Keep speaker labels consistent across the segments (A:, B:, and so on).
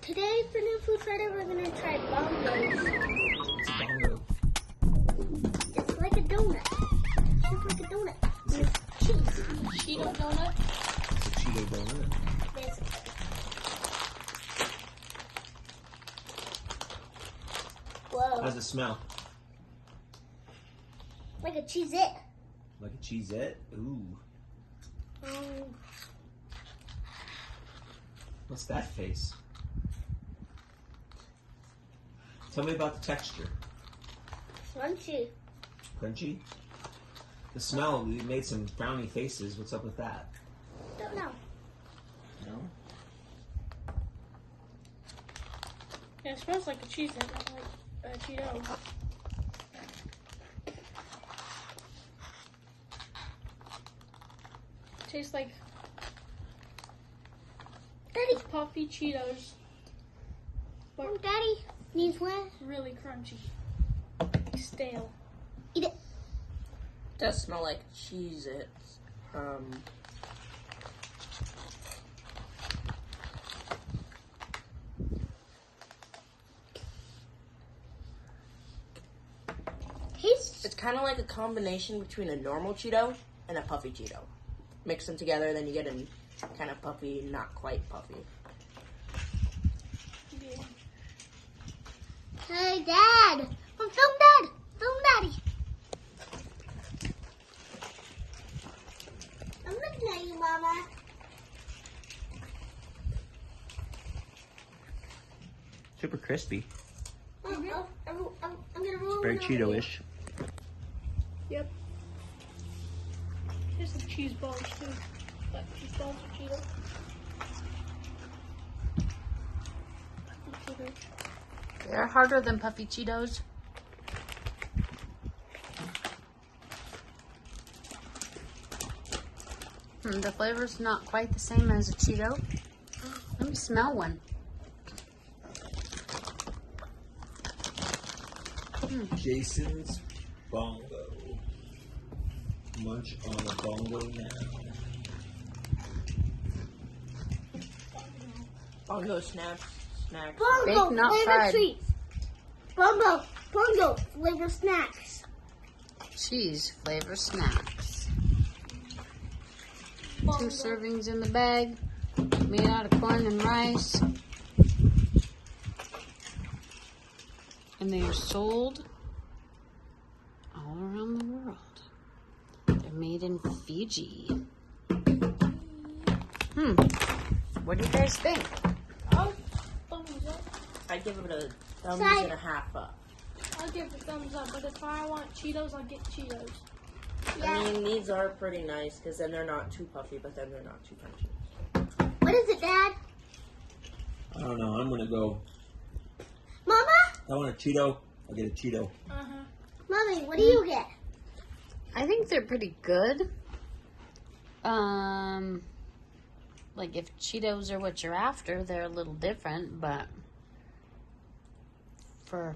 A: Today for New Food Friday, we're going to try bongos.
B: What's a bongo?
A: It's like a donut. It's like a donut. With cheese.
C: Cheeto donut?
B: It's a Cheeto donut.
A: Basically. Whoa.
B: How's it smell?
A: Like a Cheez-It.
B: Like a Cheez-It? Ooh. What's that face? Tell me about the texture.
A: Crunchy.
B: Crunchy? The smell, you made some frowny faces. What's up with that?
A: Don't know.
B: No?
C: Yeah, it smells like a Cheez-It, not like a Cheeto. Tastes like
A: Daddy.
C: puffy Cheetos,
A: Oh, Daddy needs one.
C: really crunchy, stale.
A: Eat it.
D: Does smell like Cheez-Its. It's kind of like a combination between a normal Cheeto and a puffy Cheeto. Mix them together, then you get a kind of puffy, not quite puffy.
C: Yeah.
A: Hey, Dad. Film Dad. Film Daddy. I'm looking at you, Mama.
B: Super crispy.
A: I'm gonna roll
B: Very
A: it over
B: Cheeto-ish.
C: Yep. Here's some cheese balls too. But cheese balls are Cheeto.
E: They're harder than puffy Cheetos. The flavor's not quite the same as a Cheeto. Let me smell one.
B: Jasons Bongo. Munch on a bongo now.
D: Bongo snacks.
A: Bongo
E: Baked, not
A: flavor
E: fried.
A: treats. Bongo flavor snacks.
E: Cheese flavor snacks. 2
C: Bongo.
E: servings in the bag. Made out of corn and rice. And they are sold all around the world. They're made in Fiji. What do you guys think?
C: I'll thumbs up.
D: I give it a thumbs
A: Side.
D: and a half up.
C: I'll give it a thumbs up, but if I want Cheetos, I'll get Cheetos.
A: Yeah.
D: I mean, these are pretty nice because then they're not too puffy, but then they're not too crunchy.
A: What is it, Dad?
B: I don't know. I'm going to go.
A: Mama?
B: I want a Cheeto. I'll get a Cheeto.
A: Mommy, what do you get?
E: I think they're pretty good. Like if Cheetos are what you're after, they're a little different, but for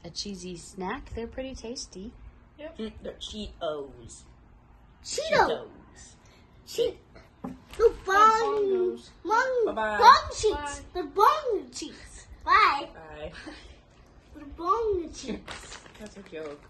E: a cheesy snack, they're pretty tasty.
D: They're Cheetos.
A: Cheeto. The
C: Bongos.
D: Bye-bye.
A: bong cheeks.
C: Bye.
A: The bong cheeks. Bye.
D: Bye.
A: The bong cheeks.
D: That's a joke.